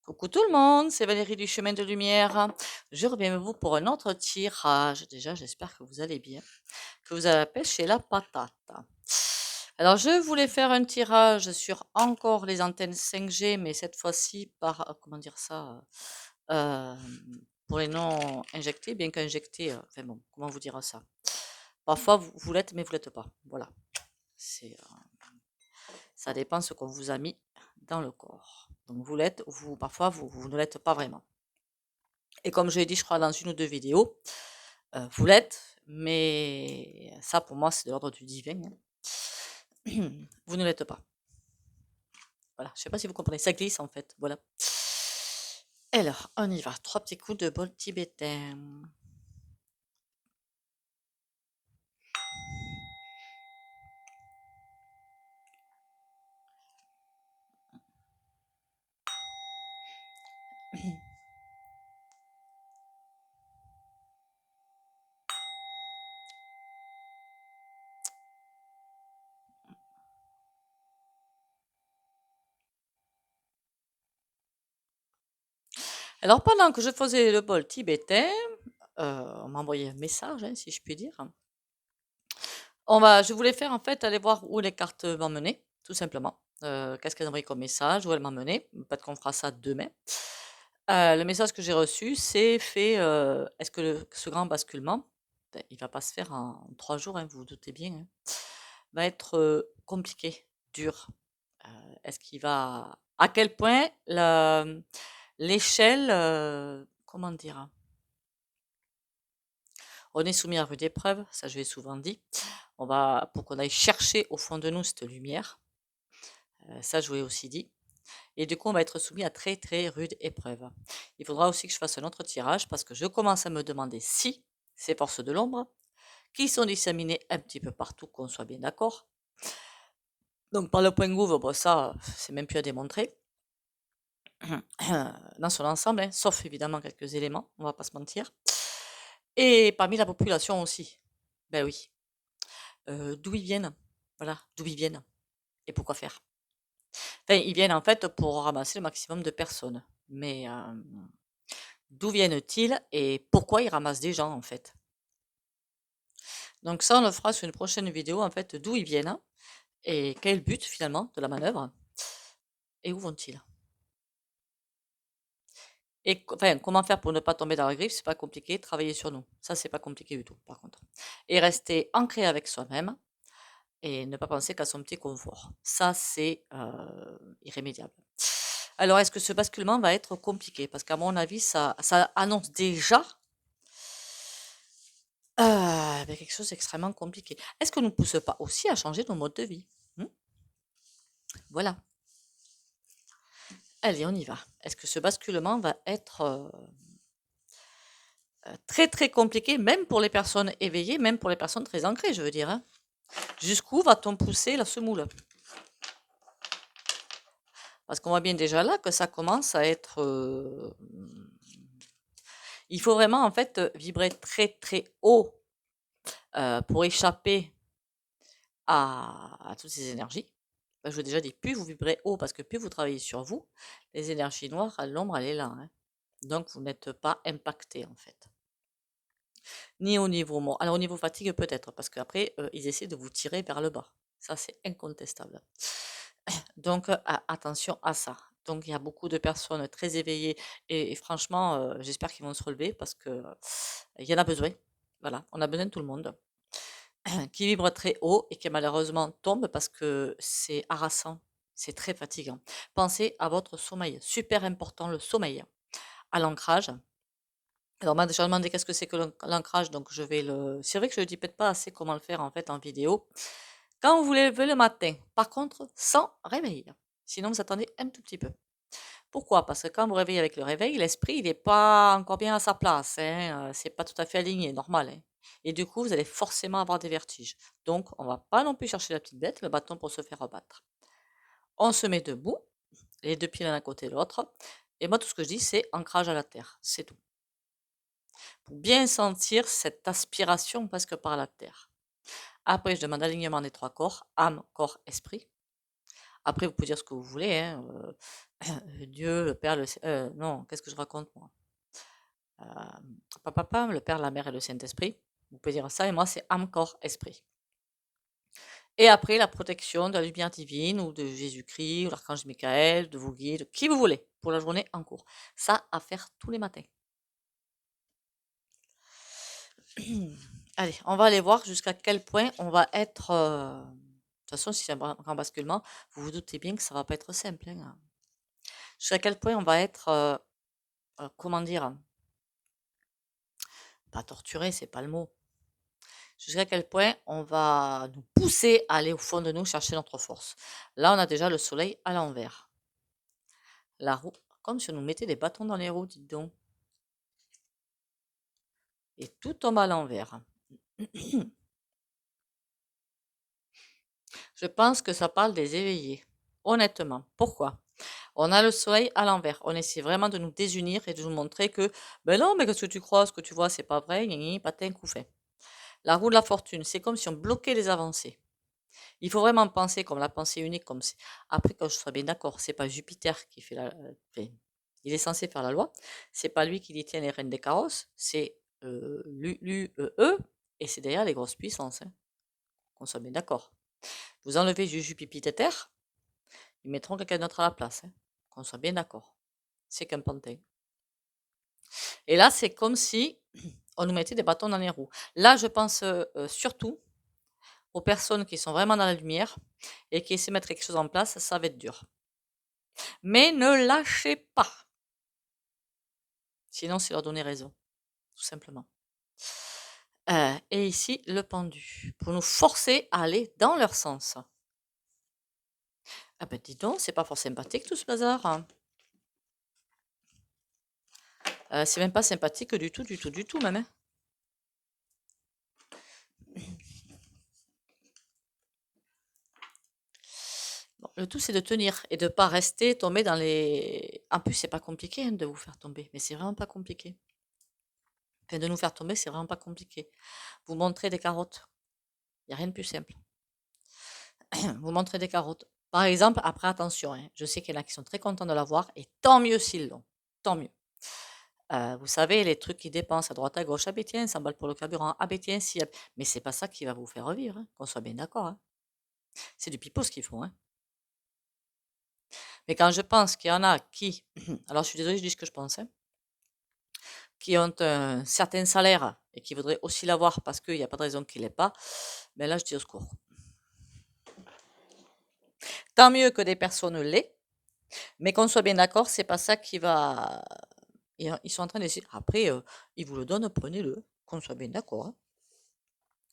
Coucou tout le monde, c'est Valérie du Chemin de Lumière. Je reviens avec vous pour un autre tirage. Déjà, j'espère que vous allez bien, que vous avez pêché la patate. Alors, je voulais faire un tirage sur encore les antennes 5G, mais cette fois-ci par, comment dire ça, euh, pour les non injectés, bien qu'injectés, enfin bon, comment vous dire ça? Parfois, vous l'êtes, mais vous l'êtes pas. Voilà. Ça dépend ce qu'on vous a mis dans le corps. Donc, vous l'êtes, parfois, vous ne l'êtes pas vraiment. Et comme je l'ai dit, je crois, dans une ou deux vidéos, vous l'êtes, mais ça, pour moi, c'est de l'ordre du divin, hein. Vous ne l'êtes pas. Voilà, je ne sais pas si vous comprenez, ça glisse en fait, voilà. Alors, on y va. 3 petits coups de bol tibétain. Alors, pendant que je faisais le bol tibétain, on m'a envoyé un message, hein, si je puis dire. Je voulais faire en fait aller voir où les cartes m'emmenaient, tout simplement. Qu'est-ce qu'elles ont envoyé comme message, où elles m'emmenaient. Peut-être qu'on fera ça demain. Le message que j'ai reçu, c'est fait. Est-ce que ce grand basculement, ben, il va pas se faire en 3 jours, hein, vous vous doutez bien, hein, va être compliqué, dur. Est-ce qu'il va. À quel point l'échelle. Comment dire? On est soumis à rude épreuve, ça je l'ai souvent dit. Pour qu'on aille chercher au fond de nous cette lumière. Ça, je vous l'ai aussi dit. Et du coup, on va être soumis à très très rude épreuve. Il faudra aussi que je fasse un autre tirage parce que je commence à me demander si ces forces de l'ombre, qui sont disséminées un petit peu partout, qu'on soit bien d'accord. Donc par le point gouv, bon, ça, c'est même plus à démontrer dans son ensemble, hein, sauf évidemment quelques éléments, on va pas se mentir. Et parmi la population aussi. Ben oui. D'où ils viennent, voilà, d'où ils viennent et pourquoi faire. Enfin, ils viennent en fait pour ramasser le maximum de personnes. Mais d'où viennent-ils et pourquoi ils ramassent des gens en fait? Donc ça, on le fera sur une prochaine vidéo en fait, d'où ils viennent et quel est le but finalement de la manœuvre et où vont-ils? Et enfin, comment faire pour ne pas tomber dans la griffe? C'est pas compliqué, travailler sur nous. Ça, c'est pas compliqué du tout, par contre. Et rester ancré avec soi-même et ne pas penser qu'à son petit confort. Ça, c'est irrémédiable. Alors, est-ce que ce basculement va être compliqué? Parce qu'à mon avis, ça annonce déjà quelque chose d'extrêmement compliqué. Est-ce que nous ne pousse pas aussi à changer nos modes de vie? Voilà. Allez, on y va. Est-ce que ce basculement va être très très compliqué, même pour les personnes éveillées, même pour les personnes très ancrées, je veux dire, hein? Jusqu'où va-t-on pousser la semoule? Parce qu'on voit bien déjà là que ça commence à être. Il faut vraiment en fait vibrer très très haut pour échapper à toutes ces énergies. Je vous ai déjà dit, plus vous vibrez haut, parce que plus vous travaillez sur vous, les énergies noires, l'ombre, elle est là, hein. Donc vous n'êtes pas impacté en fait. Ni au niveau alors au niveau fatigue peut-être, parce qu'après ils essaient de vous tirer vers le bas. Ça c'est incontestable. Donc attention à ça. Donc il y a beaucoup de personnes très éveillées et franchement, j'espère qu'ils vont se relever parce que il y en a besoin. Voilà, on a besoin de tout le monde qui vibre très haut et qui malheureusement tombe parce que c'est harassant, c'est très fatigant. Pensez à votre sommeil, super important le sommeil, à l'ancrage. Alors, on m'a déjà demandé qu'est-ce que c'est que l'ancrage, donc je vais le. C'est vrai que je ne dis peut-être pas assez comment le faire en fait en vidéo. Quand vous vous levez le matin, par contre, sans réveil. Sinon, vous attendez un tout petit peu. Pourquoi? Parce que quand vous réveillez avec le réveil, l'esprit, il n'est pas encore bien à sa place, hein, c'est pas tout à fait aligné, normal, hein. Et du coup, vous allez forcément avoir des vertiges. Donc, on va pas non plus chercher la petite bête, le bâton pour se faire abattre. On se met debout, les deux pieds l'un à côté de l'autre. Et moi, tout ce que je dis, c'est ancrage à la terre. C'est tout. Pour bien sentir cette aspiration presque par la terre. Après, je demande alignement des trois corps, âme, corps, esprit. Après, vous pouvez dire ce que vous voulez, hein, Dieu, le Père, non, qu'est-ce que je raconte, moi? Le Père, la Mère et le Saint-Esprit. Vous pouvez dire ça, et moi, c'est âme, corps, esprit. Et après, la protection de la lumière divine, ou de Jésus-Christ, ou l'archange Michael, de vos guides, qui vous voulez, pour la journée en cours. Ça, à faire tous les matins. Allez, on va aller voir jusqu'à quel point on va être. De toute façon, si c'est un grand basculement, vous vous doutez bien que ça va pas être simple, hein. Jusqu'à quel point on va être, comment dire, pas torturé, c'est pas le mot. Jusqu'à quel point on va nous pousser à aller au fond de nous chercher notre force. Là, on a déjà le soleil à l'envers. La roue, comme si on nous mettait des bâtons dans les roues, dites donc. Et tout tombe à l'envers. Je pense que ça parle des éveillés. Honnêtement. Pourquoi? On a le soleil à l'envers. On essaie vraiment de nous désunir et de nous montrer que, ben non, mais qu'est-ce que tu crois, ce que tu vois, c'est pas vrai, patin, coup fait. La roue de la fortune, c'est comme si on bloquait les avancées. Il faut vraiment penser comme la pensée unique, comme si... Après, quand je serais bien d'accord, c'est pas Jupiter qui fait il est censé faire la loi. C'est pas lui qui détient les rênes des carrosses. C'est l'UE, et c'est derrière les grosses puissances, hein. Qu'on soit bien d'accord. Vous enlevez Juju Pipi Téter, ils mettront quelqu'un d'autre à la place, hein. Qu'on soit bien d'accord. C'est qu'un pantin. Et là, c'est comme si on nous mettait des bâtons dans les roues. Là, je pense surtout aux personnes qui sont vraiment dans la lumière et qui essaient de mettre quelque chose en place. Ça va être dur. Mais ne lâchez pas. Sinon, c'est leur donner raison, tout simplement. Et ici, le pendu, pour nous forcer à aller dans leur sens. Ah ben dis donc, c'est pas fort sympathique tout ce bazar, hein. C'est même pas sympathique du tout, du tout, du tout même, hein. Bon, le tout, c'est de tenir et de ne pas rester tombé dans les... En plus, c'est pas compliqué, hein, de vous faire tomber, mais c'est vraiment pas compliqué. Enfin, de nous faire tomber, c'est vraiment pas compliqué. Vous montrez des carottes. Il n'y a rien de plus simple. Vous montrez des carottes. Par exemple, après, attention, hein, je sais qu'il y en a qui sont très contents de l'avoir, et tant mieux s'ils l'ont. Tant mieux. Vous savez, les trucs qui dépensent à droite à gauche, ah ben tiens, 100 balles pour le carburant, ah ben tiens, si... Mais c'est pas ça qui va vous faire revivre, hein, qu'on soit bien d'accord, hein. C'est du pipeau ce qu'ils font, hein. Mais quand je pense qu'il y en a qui, alors je suis désolée, je dis ce que je pense, hein, qui ont un certain salaire et qui voudraient aussi l'avoir parce qu'il n'y a pas de raison qu'ils l'aient pas, ben là je dis au secours. Tant mieux que des personnes l'aient, mais qu'on soit bien d'accord, c'est pas ça qui va. Ils sont en train d'essayer. Après, ils vous le donnent, prenez-le, qu'on soit bien d'accord, hein.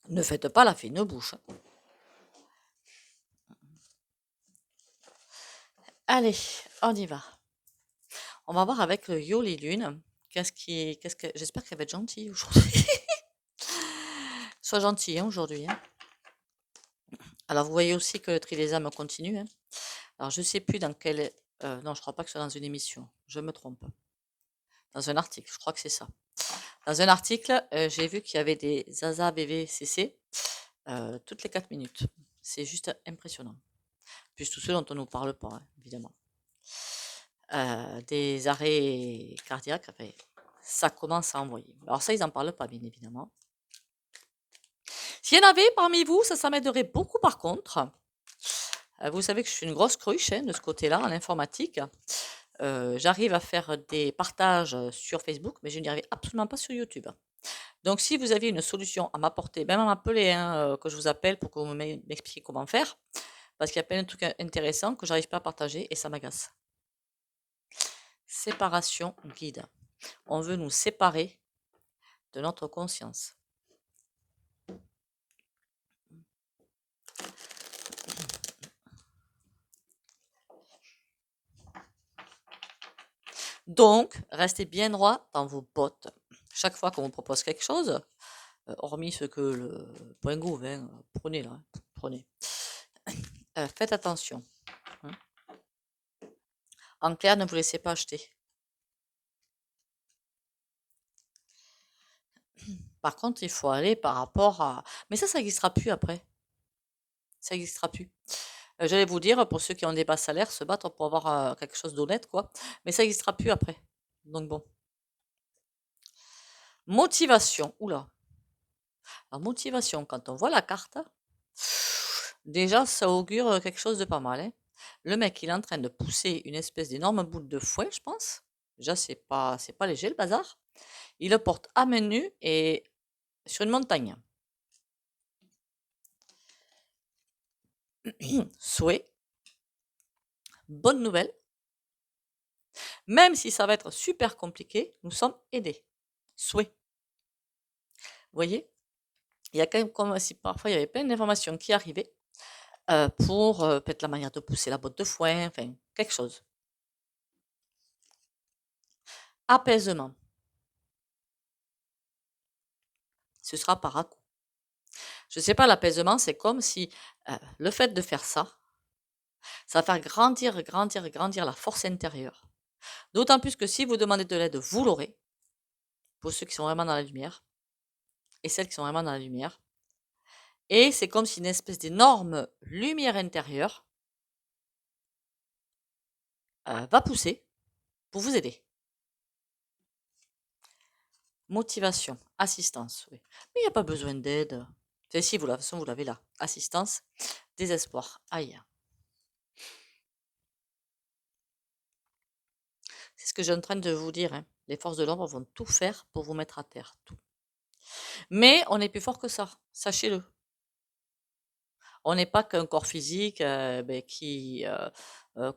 Ne faites pas la fine bouche, hein. Allez, on y va. On va voir avec le Yoli Lune. J'espère qu'elle va être gentille aujourd'hui. Sois gentil, hein, aujourd'hui, hein. Alors, vous voyez aussi que le tri des âmes continue, hein. Alors, je ne sais plus dans quel... non, je ne crois pas que ce soit dans une émission. Je me trompe. Dans un article, je crois que c'est ça. Dans un article, j'ai vu qu'il y avait des Zaza VVCC toutes les 4 minutes. C'est juste impressionnant. Plus tous ceux dont on ne nous parle pas, hein, évidemment. Des arrêts cardiaques, enfin, ça commence à envoyer. Alors ça, ils n'en parlent pas, bien évidemment. S'il y en avait parmi vous, ça m'aiderait beaucoup par contre. Vous savez que je suis une grosse cruche, hein, de ce côté-là, en informatique. J'arrive à faire des partages sur Facebook, mais je n'y arrive absolument pas sur YouTube. Donc, si vous aviez une solution à m'apporter, même à m'appeler, hein, que je vous appelle pour que vous m'expliquiez comment faire, parce qu'il y a plein de trucs intéressants que j'arrive pas à partager et ça m'agace. Séparation guide. On veut nous séparer de notre conscience. Donc, restez bien droit dans vos bottes. Chaque fois qu'on vous propose quelque chose, hormis ce que le point gouv, hein, prenez là, prenez. Faites attention, hein. En clair, ne vous laissez pas acheter. Par contre, il faut aller par rapport à... Mais ça n'existera plus après. Ça n'existera plus. J'allais vous dire, pour ceux qui ont des bas salaires, se battre pour avoir quelque chose d'honnête, quoi. Mais ça n'existera plus après. Donc bon. Motivation. Oula. Alors, motivation, quand on voit la carte, déjà, ça augure quelque chose de pas mal, hein. Le mec, il est en train de pousser une espèce d'énorme boule de foin, je pense. Déjà, c'est pas léger le bazar. Il le porte à main nue et sur une montagne. Souhait. Bonne nouvelle. Même si ça va être super compliqué, nous sommes aidés. Souhait. Vous voyez? Il y a quand même comme si parfois il y avait plein d'informations qui arrivaient pour peut-être la manière de pousser la botte de foin, enfin, quelque chose. Apaisement. Ce sera par à-coup. Je ne sais pas, l'apaisement, c'est comme si le fait de faire ça, ça va faire grandir, grandir, grandir la force intérieure. D'autant plus que si vous demandez de l'aide, vous l'aurez, pour ceux qui sont vraiment dans la lumière, et celles qui sont vraiment dans la lumière. Et c'est comme si une espèce d'énorme lumière intérieure va pousser pour vous aider. Motivation, assistance, oui. Mais il n'y a pas besoin d'aide. Enfin, si, de toute façon, vous l'avez là. Assistance, désespoir. Aïe. C'est ce que j'ai en train de vous dire, hein. Les forces de l'ombre vont tout faire pour vous mettre à terre. Tout. Mais on est plus fort que ça. Sachez-le. On n'est pas qu'un corps physique qui,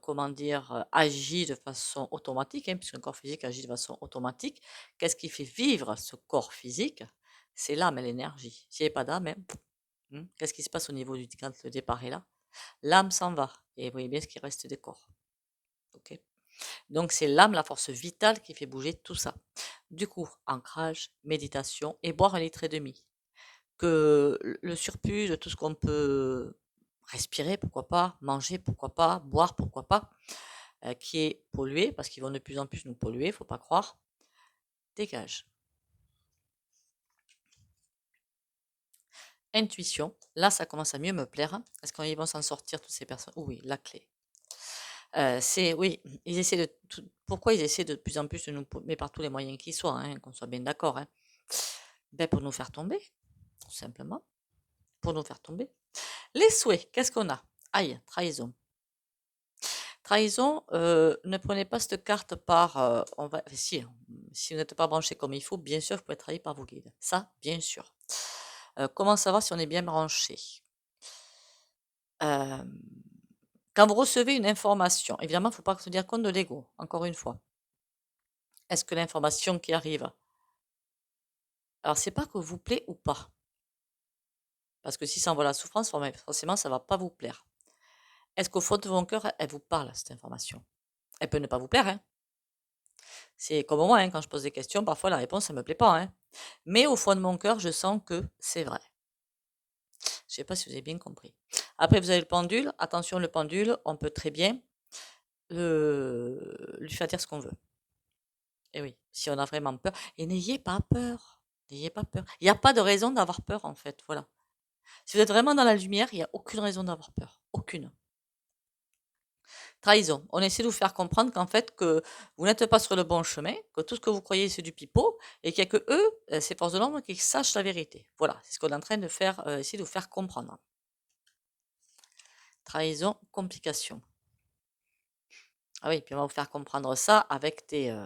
comment dire, agit de façon automatique, hein, puisqu'un corps physique agit de façon automatique. Qu'est-ce qui fait vivre ce corps physique? C'est l'âme et l'énergie. S'il n'y a pas d'âme, hein, qu'est-ce qui se passe au niveau du quand le départ est là? L'âme s'en va. Et vous voyez bien ce qui reste des corps. Ok. Donc c'est l'âme, la force vitale qui fait bouger tout ça. Du coup, ancrage, méditation et boire 1,5 litre. Que le surplus de tout ce qu'on peut respirer, pourquoi pas, manger, pourquoi pas, boire, pourquoi pas, qui est pollué, parce qu'ils vont de plus en plus nous polluer, faut pas croire, dégage. Intuition, là ça commence à mieux me plaire. Est-ce qu'ils vont s'en sortir toutes ces personnes? Oui, la clé. Oui, ils essaient de pourquoi ils essaient de plus en plus de nous, mais par tous les moyens qui soient, hein, qu'on soit bien d'accord, hein. Ben pour nous faire tomber, tout simplement, pour nous faire tomber. Les souhaits, qu'est-ce qu'on a? Aïe, trahison. Trahison, ne prenez pas cette carte par, si vous n'êtes pas branché comme il faut, bien sûr, vous pouvez être trahi par vos guides. Ça, bien sûr. Comment savoir si on est bien branché? Quand vous recevez une information, évidemment, il ne faut pas se tenir compte de l'ego, encore une fois. Est-ce que l'information qui arrive, alors c'est pas que vous plaît ou pas, parce que si ça envoie la souffrance, forcément, ça ne va pas vous plaire. Est-ce qu'au fond de mon cœur, elle vous parle, cette information? Elle peut ne pas vous plaire, hein. C'est comme moi, hein, quand je pose des questions, parfois la réponse, elle me plaît pas, hein. Mais au fond de mon cœur, je sens que c'est vrai. Je sais pas si vous avez bien compris. Après, vous avez le pendule. Attention, le pendule, on peut très bien lui faire dire ce qu'on veut. Et oui, si on a vraiment peur. Et n'ayez pas peur. N'ayez pas peur. Il n'y a pas de raison d'avoir peur, en fait. Voilà. Si vous êtes vraiment dans la lumière, il n'y a aucune raison d'avoir peur. Aucune. Trahison. On essaie de vous faire comprendre qu'en fait, que vous n'êtes pas sur le bon chemin, que tout ce que vous croyez, c'est du pipeau, et qu'il n'y a que eux, ces forces de l'ombre, qui sachent la vérité. Voilà, c'est ce qu'on est en train de faire, essayer de vous faire comprendre. Trahison, complication. Ah oui, puis on va vous faire comprendre ça avec des...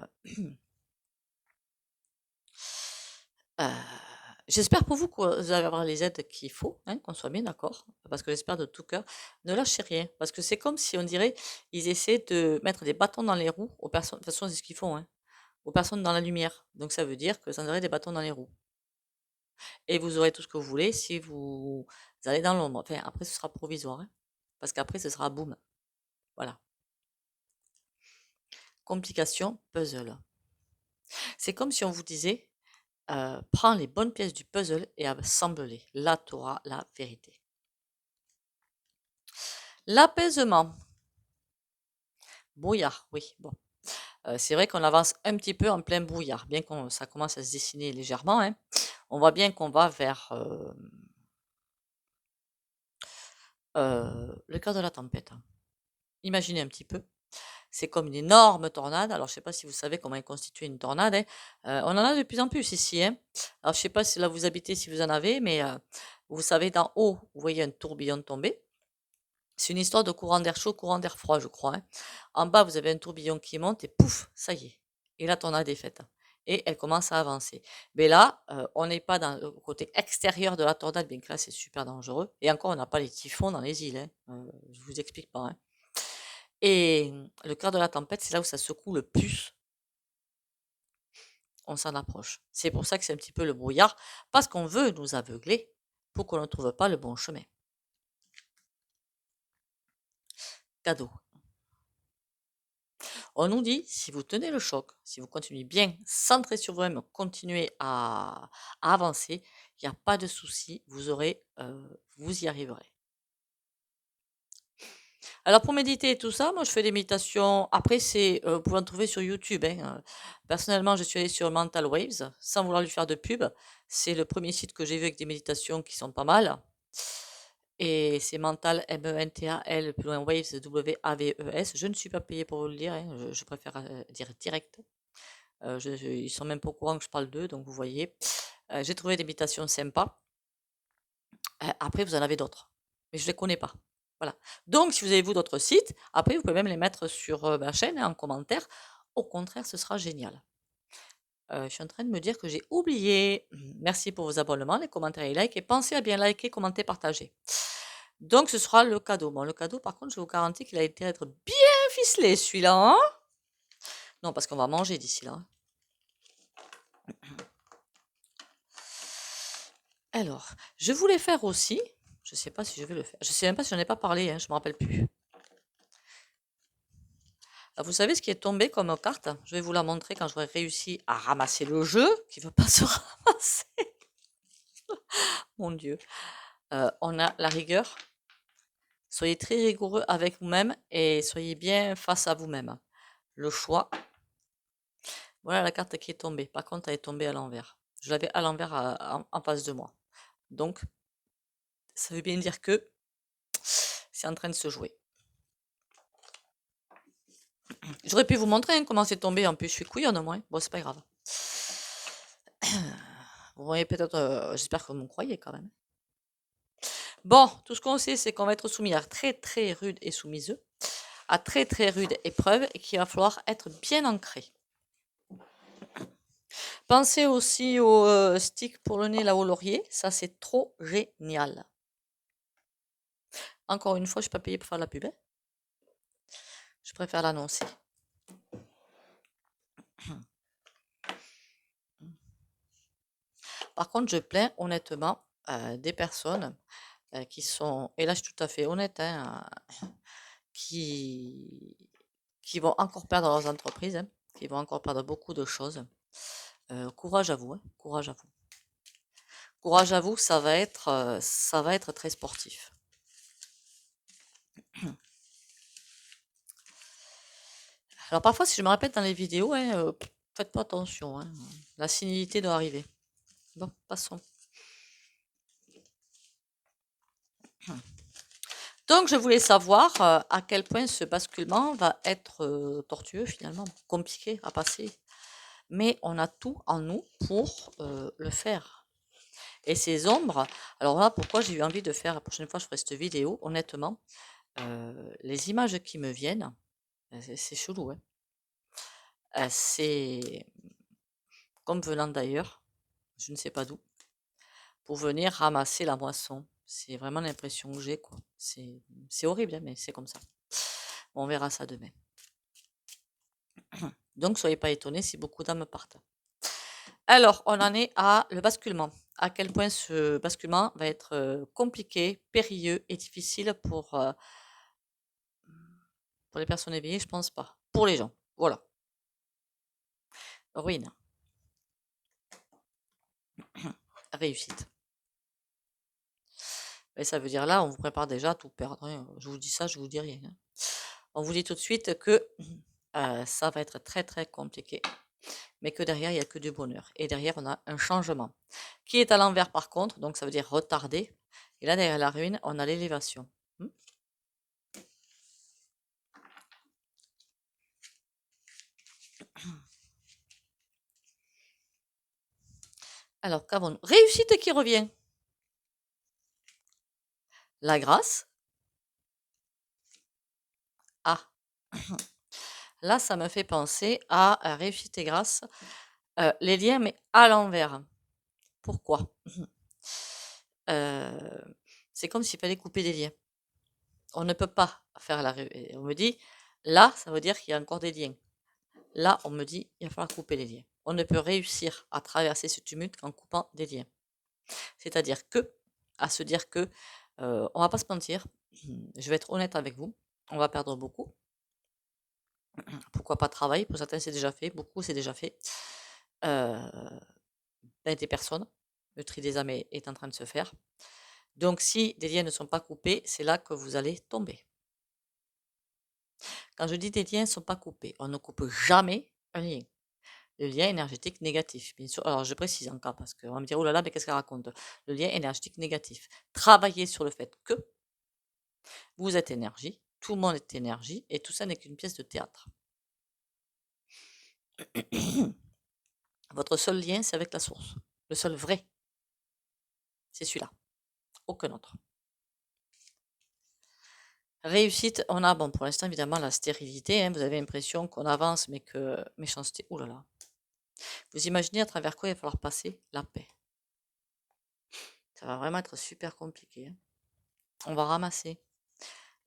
j'espère pour vous que vous allez avoir les aides qu'il faut, hein, qu'on soit bien d'accord, parce que j'espère de tout cœur. Ne lâchez rien, parce que c'est comme si on dirait, ils essaient de mettre des bâtons dans les roues aux personnes, de toute façon c'est ce qu'ils font, hein, aux personnes dans la lumière. Donc ça veut dire que ça donnerait des bâtons dans les roues. Et vous aurez tout ce que vous voulez si vous allez dans l'ombre. Enfin, après ce sera provisoire, hein, parce qu'après ce sera boum. Voilà. Complication, puzzle. C'est comme si on vous disait, prends les bonnes pièces du puzzle et assemble-les. Là, tu auras la vérité. L'apaisement. Brouillard, oui, bon. C'est vrai qu'on avance un petit peu en plein brouillard, bien que ça commence à se dessiner légèrement, hein. On voit bien qu'on va vers le cœur de la tempête. Imaginez un petit peu. C'est comme une énorme tornade. Alors, je ne sais pas si vous savez comment est constituée une tornade, hein. On en a de plus en plus ici, hein. Alors, je ne sais pas si là vous habitez, si vous en avez, mais vous savez, d'en haut, vous voyez un tourbillon tomber. C'est une histoire de courant d'air chaud, courant d'air froid, je crois, hein. En bas, vous avez un tourbillon qui monte et pouf, ça y est. Et la tornade est faite. Et elle commence à avancer. Mais là, on n'est pas dans le côté extérieur de la tornade, bien que là, c'est super dangereux. Et encore, on n'a pas les typhons dans les îles, hein. Je vous explique pas, hein. Et le cœur de la tempête, c'est là où ça secoue le plus. On s'en approche. C'est pour ça que c'est un petit peu le brouillard, parce qu'on veut nous aveugler pour qu'on ne trouve pas le bon chemin. Cadeau. On nous dit, si vous tenez le choc, si vous continuez bien, centré sur vous-même, continuez à avancer, il n'y a pas de souci, vous y arriverez. Alors pour méditer et tout ça, moi je fais des méditations. Après, vous pouvez en trouver sur YouTube, hein. Personnellement, je suis allée sur Mental Waves, sans vouloir lui faire de pub. C'est le premier site que j'ai vu avec des méditations qui sont pas mal. Et c'est Mental, M-E-N-T-A-L, plus loin Waves, W-A-V-E-S. Je ne suis pas payée pour vous le dire, hein. Je préfère dire direct. Ils sont même pas au courant que je parle d'eux, donc vous voyez. J'ai trouvé des méditations sympas. Après, vous en avez d'autres, mais je ne les connais pas. Voilà. Donc, si vous avez vous d'autres sites, après, vous pouvez même les mettre sur ma chaîne, hein, en commentaire. Au contraire, ce sera génial. Je suis en train de me dire que j'ai oublié. Merci pour vos abonnements, les commentaires et likes. Et pensez à bien liker, commenter, partager. Donc, ce sera le cadeau. Bon, le cadeau, par contre, je vous garantis qu'il a été être bien ficelé, celui-là, hein. Non, parce qu'on va manger d'ici là, hein. Alors, je voulais faire aussi, je ne sais pas si je vais le faire, je ne sais même pas si j'en ai pas parlé, hein, je ne me rappelle plus. Ah, vous savez ce qui est tombé comme carte? Je vais vous la montrer quand j'aurai réussi à ramasser le jeu, qui ne veut pas se ramasser. Mon Dieu. On a la rigueur. Soyez très rigoureux avec vous-même et soyez bien face à vous-même. Le choix. Voilà la carte qui est tombée. Par contre, elle est tombée à l'envers. Je l'avais à l'envers en face de moi. Donc, ça veut bien dire que c'est en train de se jouer. J'aurais pu vous montrer, hein, comment c'est tombé. En plus, je suis couillonne, moi, hein. Bon, c'est pas grave. Vous voyez peut-être, j'espère que vous me croyez quand même. Bon, tout ce qu'on sait, c'est qu'on va être soumis à très très rude et soumiseux, à très très rude épreuve et qu'il va falloir être bien ancré. Pensez aussi au stick pour le nez là au laurier, ça c'est trop génial. Encore une fois, je ne suis pas payée pour faire la pub, hein. Je préfère l'annoncer. Par contre, je plains honnêtement des personnes qui sont, et là je suis tout à fait honnête, hein, qui vont encore perdre leurs entreprises, hein, qui vont encore perdre beaucoup de choses. Courage à vous, hein, courage à vous. Courage à vous, ça va être très sportif. Alors parfois, si je me répète dans les vidéos, hein, faites pas attention, hein, la sénilité doit arriver. Bon, passons. Donc, je voulais savoir à quel point ce basculement va être tortueux, finalement, compliqué à passer. Mais on a tout en nous pour le faire. Et ces ombres, alors là, pourquoi j'ai eu envie de faire, la prochaine fois, je ferai cette vidéo, honnêtement, les images qui me viennent, c'est chelou, hein. C'est comme venant d'ailleurs, je ne sais pas d'où, pour venir ramasser la moisson. C'est vraiment l'impression que j'ai, quoi. C'est horrible, hein, mais c'est comme ça. On verra ça demain. Donc, soyez pas étonnés si beaucoup d'âmes partent. Alors, on en est à le basculement. À quel point ce basculement va être compliqué, périlleux et difficile pour les personnes éveillées, je pense pas. Pour les gens, voilà. Ruine. Réussite. Et ça veut dire là, on vous prépare déjà à tout perdre, hein. Je vous dis ça, je vous dis rien, hein. On vous dit tout de suite que ça va être très très compliqué, mais que derrière, il n'y a que du bonheur. Et derrière, on a un changement qui est à l'envers par contre, donc ça veut dire retardé. Et là, derrière la ruine, on a l'élévation. Alors, qu'avons-nous? Réussite qui revient. La grâce. Ah, là, ça me fait penser à réussite et grâce. Les liens, mais à l'envers. Pourquoi? C'est comme s'il fallait couper des liens. On ne peut pas faire la on me dit, là, ça veut dire qu'il y a encore des liens. Là, on me dit, il va falloir couper les liens. On ne peut réussir à traverser ce tumulte qu'en coupant des liens. C'est-à-dire à se dire que, on va pas se mentir, je vais être honnête avec vous, on va perdre beaucoup. Pourquoi pas travailler? Pour certains, c'est déjà fait, beaucoup, c'est déjà fait. Des personnes, le tri des âmes est en train de se faire. Donc, si des liens ne sont pas coupés, c'est là que vous allez tomber. Quand je dis des liens ne sont pas coupés, on ne coupe jamais un lien. Le lien énergétique négatif, bien sûr. Alors, je précise encore parce qu'on va me dire, oh là là, mais qu'est-ce qu'elle raconte? Le lien énergétique négatif. Travaillez sur le fait que vous êtes énergie, tout le monde est énergie, et tout ça n'est qu'une pièce de théâtre. Votre seul lien, c'est avec la source. Le seul vrai, c'est celui-là. Aucun autre. Réussite, on a, bon, pour l'instant, évidemment, la stérilité. Vous avez l'impression qu'on avance, mais que méchanceté. Ouh là là. Vous imaginez à travers quoi il va falloir passer? La paix. Ça va vraiment être super compliqué. On va ramasser.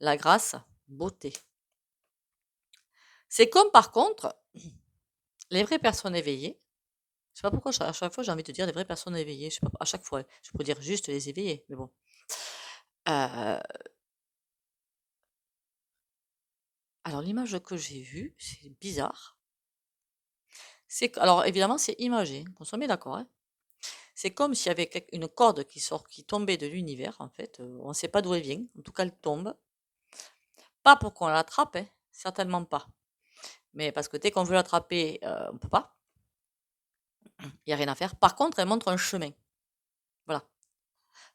La grâce, beauté. C'est comme, par contre, les vraies personnes éveillées. Je sais pas pourquoi à chaque fois j'ai envie de dire les vraies personnes éveillées. Je sais pas, à chaque fois, je pourrais dire juste les éveillés, mais bon. Alors l'image que j'ai vue, c'est bizarre. Alors évidemment, c'est imagé, on s'en met d'accord. Hein. C'est comme s'il y avait une corde qui tombait de l'univers, en fait. On ne sait pas d'où elle vient. En tout cas, elle tombe. Pas pour qu'on l'attrape, hein, certainement pas. Mais parce que dès qu'on veut l'attraper, on ne peut pas. Il n'y a rien à faire. Par contre, elle montre un chemin. Voilà.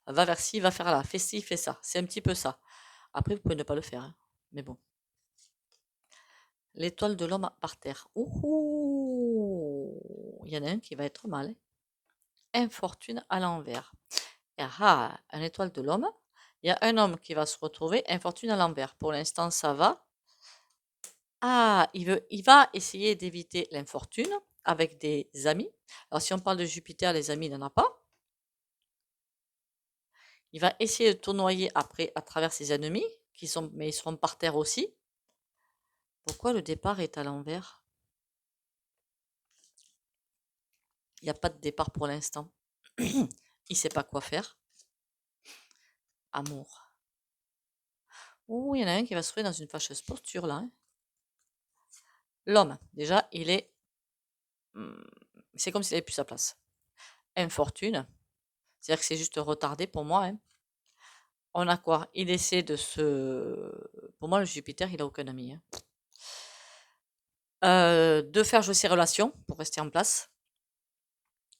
Va vers ci, va faire là. Fais ci, fais ça. C'est un petit peu ça. Après, vous pouvez ne pas le faire. Hein. Mais bon. L'étoile de l'homme par terre. Ouh, il y en a un qui va être mal. Hein. Infortune à l'envers. Ah, une étoile de l'homme. Il y a un homme qui va se retrouver infortune à l'envers. Pour l'instant, ça va. Ah, il va essayer d'éviter l'infortune avec des amis. Alors, si on parle de Jupiter, les amis, il n'en a pas. Il va essayer de tournoyer après à travers ses ennemis, mais ils seront par terre aussi. Pourquoi le départ est à l'envers? Il n'y a pas de départ pour l'instant. Il ne sait pas quoi faire. Amour. Oh, il y en a un qui va se trouver dans une fâcheuse posture là. Hein. L'homme, déjà, il est. C'est comme s'il n'avait plus sa place. Infortune. C'est-à-dire que c'est juste retardé pour moi. Hein. On a quoi? Il essaie de se. Pour moi, le Jupiter, il n'a aucun ami. Hein. De faire jouer ses relations pour rester en place.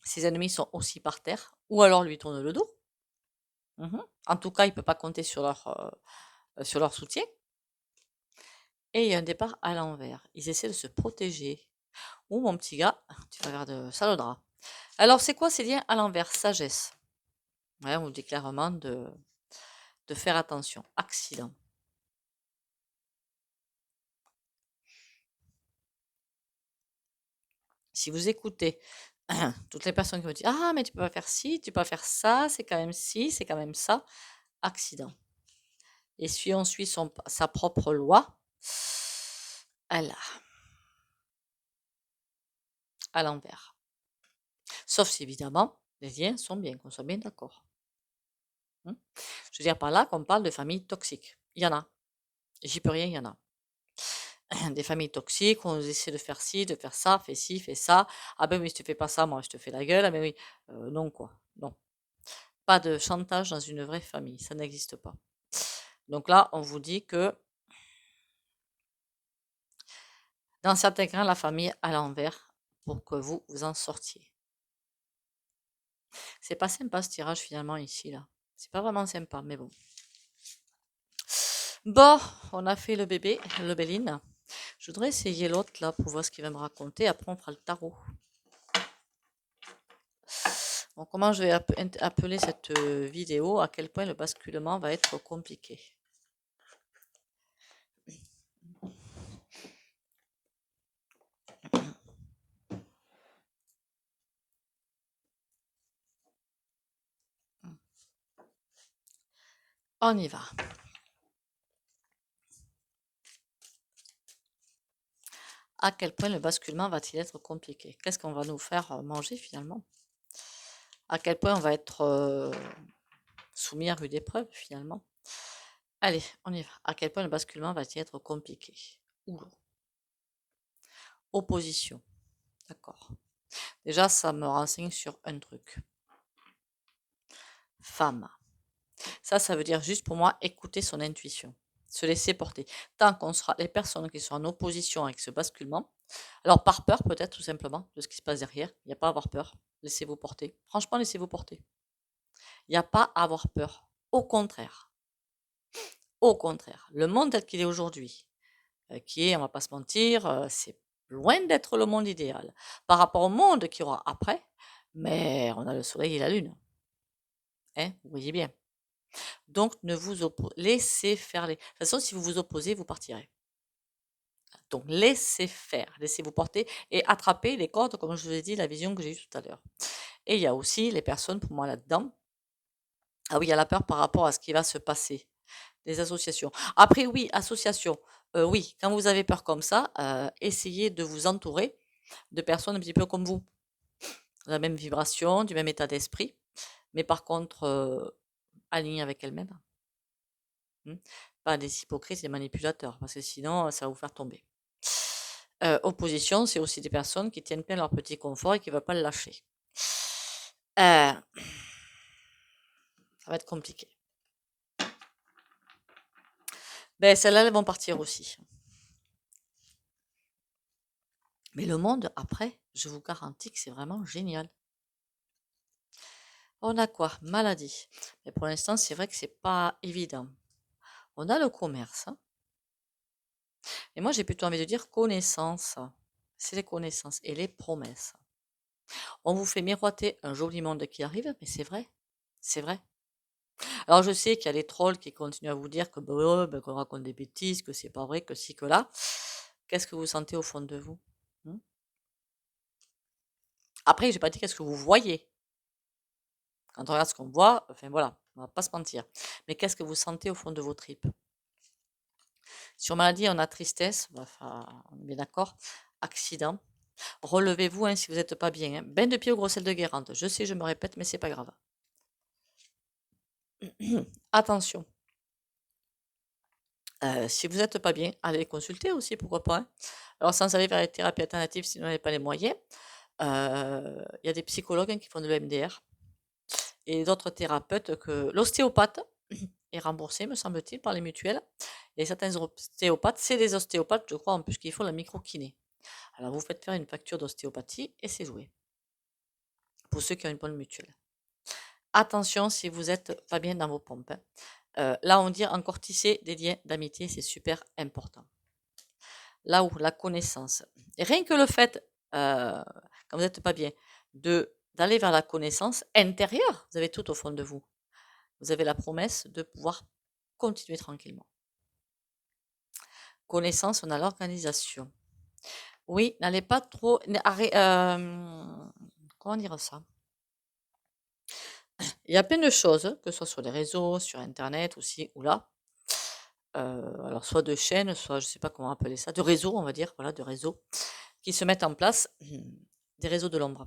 Ses ennemis sont aussi par terre. Ou alors lui tourne le dos. En tout cas, il ne peut pas compter sur leur soutien. Et il y a un départ à l'envers. Ils essaient de se protéger. Oh, mon petit gars, tu vas faire de ça le drap. Alors, c'est quoi ces liens à l'envers? Sagesse. Ouais, on vous dit clairement de faire attention. Accident. Si vous écoutez toutes les personnes qui vous disent ah, mais tu peux pas faire ci, tu peux pas faire ça, c'est quand même ci, c'est quand même ça. Accident. Et si on suit sa propre loi, elle a à l'envers. Sauf si évidemment les liens sont bien, qu'on soit bien d'accord. Je veux dire par là qu'on parle de familles toxiques. Il y en a. J'y peux rien, il y en a. Des familles toxiques, on essaie de faire ci, de faire ça, fais ci, fais ça. Ah ben oui, si tu fais pas ça, moi je te fais la gueule. Ah ben oui, non quoi, non. Pas de chantage dans une vraie famille, ça n'existe pas. Donc là, on vous dit que dans certains cas, la famille à l'envers pour que vous en sortiez. C'est pas sympa ce tirage finalement ici là. C'est pas vraiment sympa, mais bon. Bon, on a fait le bébé, le Béline. Je voudrais essayer l'autre là pour voir ce qu'il va me raconter. Après, on fera le tarot. Donc, comment je vais appeler cette vidéo? À quel point le basculement va être compliqué. On y va. À quel point le basculement va-t-il être compliqué? Qu'est-ce qu'on va nous faire manger finalement? À quel point on va être soumis à rude épreuve finalement? Allez, on y va. À quel point le basculement va-t-il être compliqué? Oula. Opposition. D'accord. Déjà, ça me renseigne sur un truc. Femme. Ça veut dire juste pour moi écouter son intuition, se laisser porter. Tant qu'on sera les personnes qui sont en opposition avec ce basculement, alors par peur peut-être tout simplement de ce qui se passe derrière, il n'y a pas à avoir peur, laissez-vous porter. Franchement, laissez-vous porter. Il n'y a pas à avoir peur. Au contraire, le monde tel qu'il est aujourd'hui, qui est, on va pas se mentir, c'est loin d'être le monde idéal. Par rapport au monde qu'il y aura après, mais on a le soleil et la lune. Hein, vous voyez bien. Donc, ne vous laissez faire les. De toute façon, si vous vous opposez, vous partirez. Donc, laissez faire, laissez-vous porter et attraper les cordes, comme je vous ai dit, la vision que j'ai eue tout à l'heure. Et il y a aussi les personnes, pour moi, là-dedans. Ah oui, il y a la peur par rapport à ce qui va se passer. Des associations. Après, oui, association. Oui, quand vous avez peur comme ça, essayez de vous entourer de personnes un petit peu comme vous. De la même vibration, du même état d'esprit. Mais par contre, alignées avec elles-mêmes. Pas des hypocrites, des manipulateurs, parce que sinon, ça va vous faire tomber. Opposition, c'est aussi des personnes qui tiennent bien leur petit confort et qui ne veulent pas le lâcher. Ça va être compliqué. Ben, celles-là, elles vont partir aussi. Mais le monde, après, je vous garantis que c'est vraiment génial. On a quoi? Maladie. Mais pour l'instant, c'est vrai que c'est pas évident. On a le commerce. Et moi, j'ai plutôt envie de dire connaissance. C'est les connaissances et les promesses. On vous fait miroiter un joli monde qui arrive, mais c'est vrai. C'est vrai. Alors je sais qu'il y a des trolls qui continuent à vous dire que bah, ouais, qu'on raconte des bêtises, que c'est pas vrai, que ci, que là. Qu'est-ce que vous sentez au fond de vous? Après, j'ai pas dit qu'est-ce que vous voyez. Quand on regarde ce qu'on voit, enfin voilà, on va pas se mentir. Mais qu'est-ce que vous sentez au fond de vos tripes? Sur maladie, on a tristesse, enfin, on est bien d'accord. Accident. Relevez-vous hein, si vous n'êtes pas bien. Hein. Bain de pied ou grosselle de Guérande. Je sais, je me répète, mais c'est pas grave. Attention. Si vous n'êtes pas bien, allez consulter aussi, pourquoi pas. Hein. Alors, sans aller vers les thérapies alternatives si vous n'avez pas les moyens, il y a des psychologues qui font de l'EMDR et d'autres thérapeutes que l'ostéopathe est remboursé, me semble-t-il, par les mutuelles. Et certains ostéopathes, c'est des ostéopathes, je crois, en plus, qui font la microkiné. Alors, vous faites faire une facture d'ostéopathie et c'est joué. Pour ceux qui ont une bonne mutuelle. Attention si vous n'êtes pas bien dans vos pompes. Là, on dit encore tisser des liens d'amitié, c'est super important. Là où la connaissance. Et rien que le fait, quand vous n'êtes pas bien, d'aller vers la connaissance intérieure, vous avez tout au fond de vous. Vous avez la promesse de pouvoir continuer tranquillement. Connaissance, on a l'organisation. Oui, n'allez pas trop. Comment dire ça? Il y a plein de choses, que ce soit sur les réseaux, sur internet, aussi ou là. Alors soit de chaînes, soit je ne sais pas comment appeler ça, de réseaux, on va dire, voilà, de réseaux, qui se mettent en place, des réseaux de l'ombre.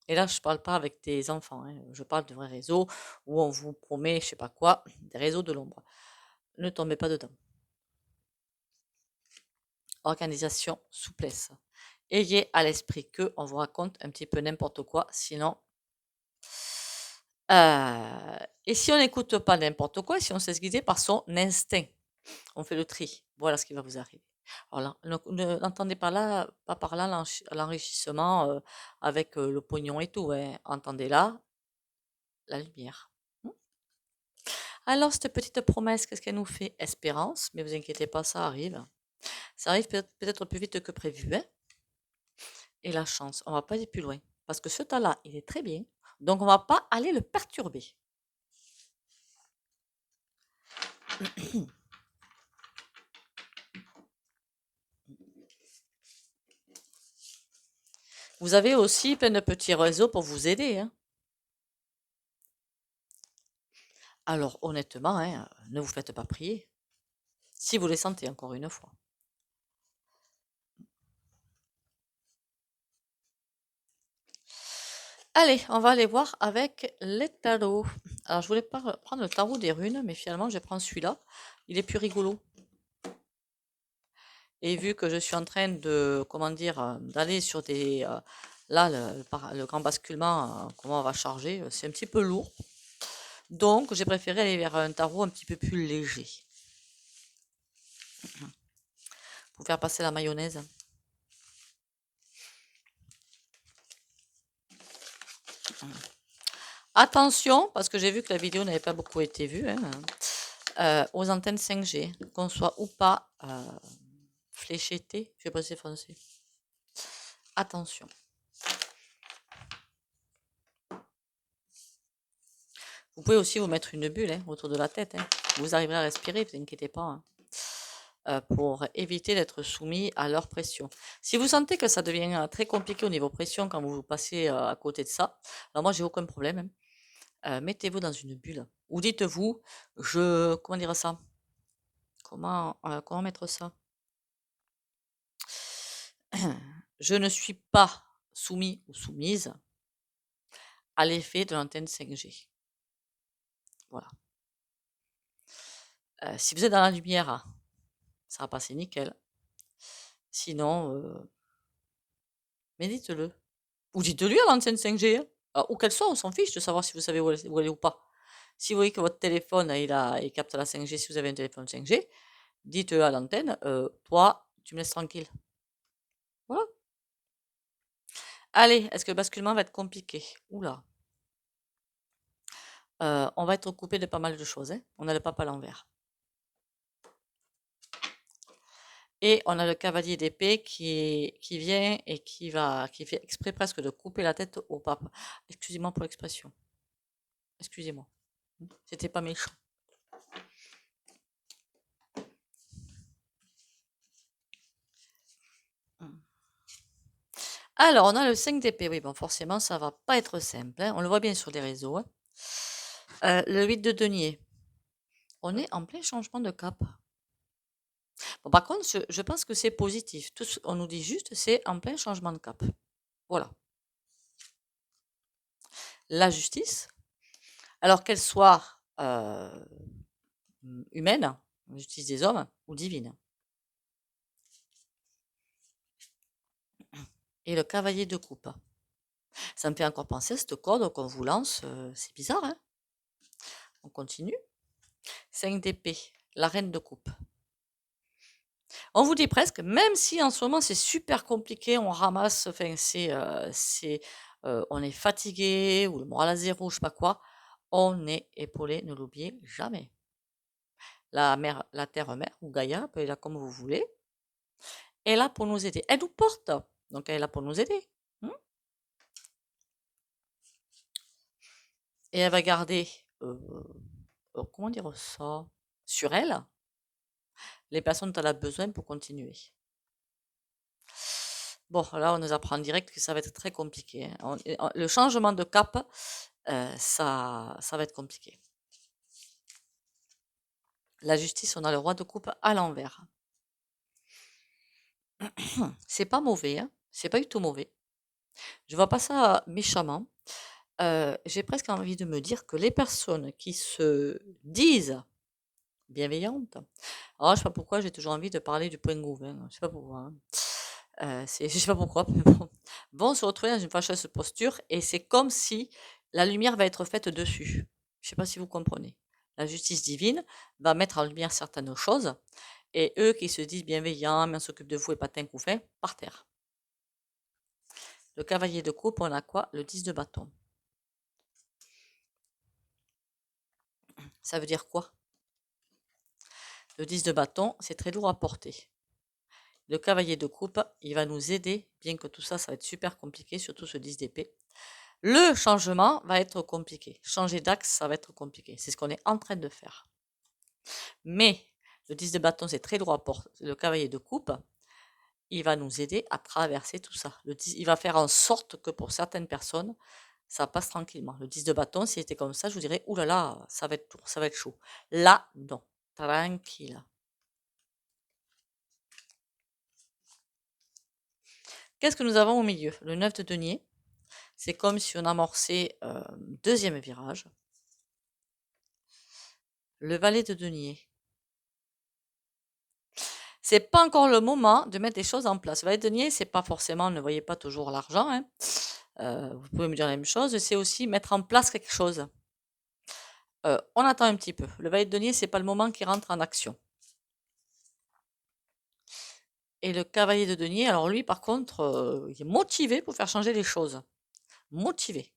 Et là, je ne parle pas avec des enfants, hein, je parle de vrais réseaux où on vous promet, je ne sais pas quoi, des réseaux de l'ombre. Ne tombez pas dedans. Organisation, souplesse. Ayez à l'esprit que on vous raconte un petit peu n'importe quoi, sinon. Et si on n'écoute pas n'importe quoi, si on se laisse guider par son instinct, on fait le tri. Voilà ce qui va vous arriver. Alors, n'entendez pas là, pas par là l'enrichissement avec le pognon et tout. Hein. Entendez là la lumière. Alors, cette petite promesse, qu'est-ce qu'elle nous fait? Espérance, mais vous inquiétez pas, ça arrive. Ça arrive peut-être plus vite que prévu. Hein. Et la chance, on va pas aller plus loin. Parce que ce tas-là, il est très bien. Donc, on va pas aller le perturber. Vous avez aussi plein de petits réseaux pour vous aider, hein. Alors, honnêtement, hein, ne vous faites pas prier. Si vous les sentez, encore une fois. Allez, on va aller voir avec les tarots. Alors, je voulais pas prendre le tarot des runes, mais finalement, je prends celui-là. Il est plus rigolo. Et vu que je suis en train de, comment dire, d'aller sur des... là, le grand basculement, comment on va charger, c'est un petit peu lourd. Donc, j'ai préféré aller vers un tarot un petit peu plus léger. Pour faire passer la mayonnaise. Attention, parce que j'ai vu que la vidéo n'avait pas beaucoup été vue, hein, aux antennes 5G, qu'on soit ou pas fléchetté, je sais pas si c'est français. Attention. Vous pouvez aussi vous mettre une bulle, hein, autour de la tête, hein. Vous arriverez à respirer, ne vous inquiétez pas, hein, pour éviter d'être soumis à leur pression. Si vous sentez que ça devient très compliqué au niveau pression quand vous passez à côté de ça, alors moi j'ai aucun problème, hein. Mettez-vous dans une bulle. Ou dites-vous, comment dire ça? Comment mettre ça? Je ne suis pas soumis ou soumise à l'effet de l'antenne 5G. Voilà. Si vous êtes dans la lumière, ça va passer nickel. Sinon, mais dites-le. Ou dites-lui à l'antenne 5G, hein. Où qu'elle soit, on s'en fiche de savoir si vous savez où elle est ou pas. Si vous voyez que votre téléphone, il capte la 5G, si vous avez un téléphone 5G, dites à l'antenne, toi, tu me laisses tranquille. Voilà. Allez, est-ce que le basculement va être compliqué? Oula. On va être coupé de pas mal de choses, hein. On a le pape à l'envers. Et on a le cavalier d'épée qui vient et qui fait exprès presque de couper la tête au pape. Excusez-moi pour l'expression. Excusez-moi. C'était pas méchant. Alors, on a le 5 d'épée. Oui, bon, forcément, ça va pas être simple, hein. On le voit bien sur les réseaux, hein. Le 8 de denier. On est en plein changement de cap. Bon, par contre, je pense que c'est positif. Tout ce qu'on nous dit juste, c'est en plein changement de cap. Voilà. La justice, alors qu'elle soit humaine, la justice des hommes, ou divine. Et le cavalier de coupe. Ça me fait encore penser à cette corde qu'on vous lance. C'est bizarre, hein? On continue. 5 d'épée, la reine de coupe. On vous dit presque, même si en ce moment c'est super compliqué, on ramasse, enfin on est fatigué ou le moral à zéro, je sais pas quoi, on est épaulé, ne l'oubliez jamais. La terre-mère ou Gaïa, appelez-la comme vous voulez, est là pour nous aider. Elle nous porte, donc elle est là pour nous aider. Et elle va garder, comment dire ça, sur elle, les personnes dont elle a besoin pour continuer. Bon, là, on nous apprend direct que ça va être très compliqué, hein. Le changement de cap, ça va être compliqué. La justice, on a le roi de coupe à l'envers. C'est pas mauvais, hein. C'est pas du tout mauvais. Je vois pas ça méchamment. J'ai presque envie de me dire que les personnes qui se disent bienveillantes, alors je sais pas pourquoi j'ai toujours envie de parler du point gouv, hein. Je sais pas pourquoi, hein. Je sais pas pourquoi, mais bon, vont se retrouver dans une fâcheuse posture et c'est comme si la lumière va être faite dessus. Je sais pas si vous comprenez. La justice divine va mettre en lumière certaines choses et eux qui se disent bienveillants, mais on s'occupe de vous et patin couffin, par terre. Le cavalier de coupe, on a quoi? Le 10 de bâton. Ça veut dire quoi? Le 10 de bâton, c'est très lourd à porter. Le cavalier de coupe, il va nous aider, bien que tout ça, ça va être super compliqué, surtout ce 10 d'épée. Le changement va être compliqué. Changer d'axe, ça va être compliqué. C'est ce qu'on est en train de faire. Mais le 10 de bâton, c'est très droit pour le cavalier de coupe. Il va nous aider à traverser tout ça. Il va faire en sorte que pour certaines personnes, ça passe tranquillement. Le 10 de bâton, s'il était comme ça, je vous dirais, oulala, ça va être lourd, ça va être chaud. Là, non. Tranquille. Qu'est-ce que nous avons au milieu? Le 9 de denier. C'est comme si on amorçait deuxième virage. Le valet de denier. C'est pas encore le moment de mettre des choses en place. Le valet de denier, c'est pas forcément, ne voyez pas toujours l'argent. Hein. Vous pouvez me dire la même chose. C'est aussi mettre en place quelque chose. On attend un petit peu. Le valet de denier, c'est pas le moment qui rentre en action. Et le cavalier de denier, alors lui, par contre, il est motivé pour faire changer les choses. Motivé.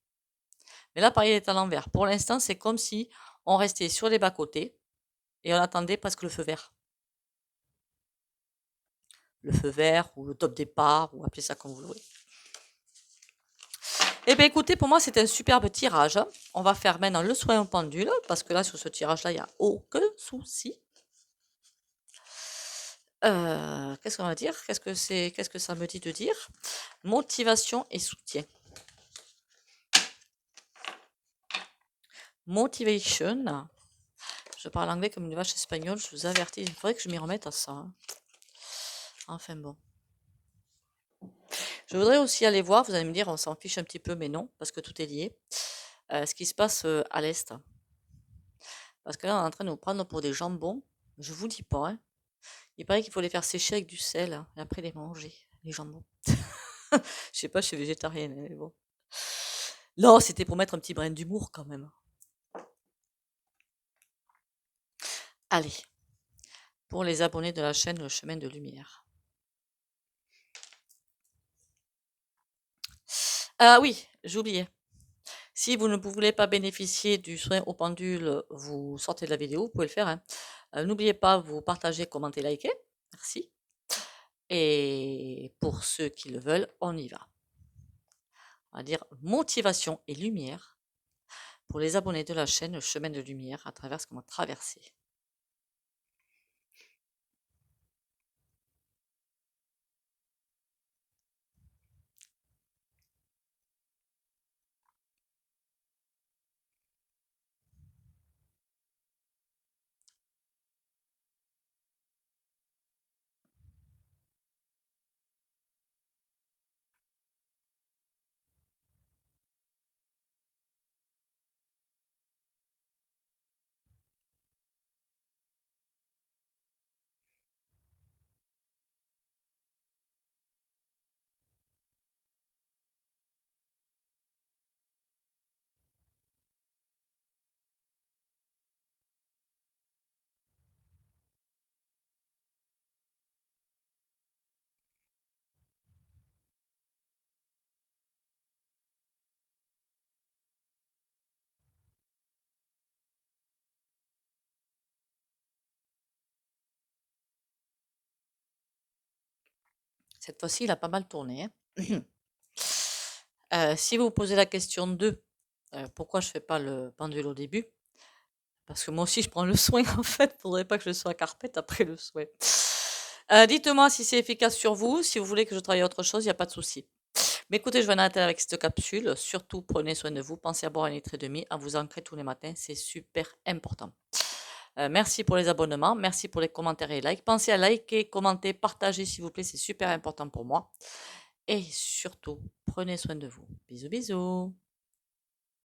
Mais là, pareil, il est à l'envers. Pour l'instant, c'est comme si on restait sur les bas-côtés et on attendait presque le feu vert. Le feu vert ou le top départ, ou appelez ça comme vous voulez. Eh bien, écoutez, pour moi, c'est un superbe tirage. On va faire maintenant le soin au pendule, parce que là, sur ce tirage-là, il n'y a aucun souci. Qu'est-ce qu'on va dire? Qu'est-ce que ça me dit de dire? Motivation et soutien. Motivation. Je parle anglais comme une vache espagnole, je vous avertis. Il faudrait que je m'y remette à ça. Hein. Enfin bon. Je voudrais aussi aller voir, vous allez me dire, on s'en fiche un petit peu, mais non, parce que tout est lié. Ce qui se passe à l'Est. Parce que là, on est en train de nous prendre pour des jambons. Je vous dis pas, hein. Il paraît qu'il faut les faire sécher avec du sel hein, et après les manger, les jambons. Je sais pas, je suis végétarienne, mais bon. Non, c'était pour mettre un petit brin d'humour quand même. Allez, pour les abonnés de la chaîne Le Chemin de Lumière. Ah oui, j'oubliais. Si vous ne voulez pas bénéficier du soin au pendule, vous sortez de la vidéo, vous pouvez le faire. Hein. N'oubliez pas, vous partagez, commentez, likez. Merci. Et pour ceux qui le veulent, on y va. On va dire motivation et lumière pour les abonnés de la chaîne Le Chemin de Lumière à travers ce qu'on a traversé. Cette fois-ci, il a pas mal tourné. Hein. Si vous vous posez la question 2, pourquoi je ne fais pas le pendule au début? Parce que moi aussi, je prends le soin, en fait. Il ne faudrait pas que je sois carpette après le soin. Dites-moi si c'est efficace sur vous. Si vous voulez que je travaille autre chose, il n'y a pas de souci. Mais écoutez, je vais en arrêter avec cette capsule. Surtout, prenez soin de vous. Pensez à boire 1,5 litre, à vous ancrer tous les matins. C'est super important. Merci pour les abonnements. Merci pour les commentaires et likes. Pensez à liker, commenter, partager, s'il vous plaît. C'est super important pour moi. Et surtout, prenez soin de vous. Bisous, bisous.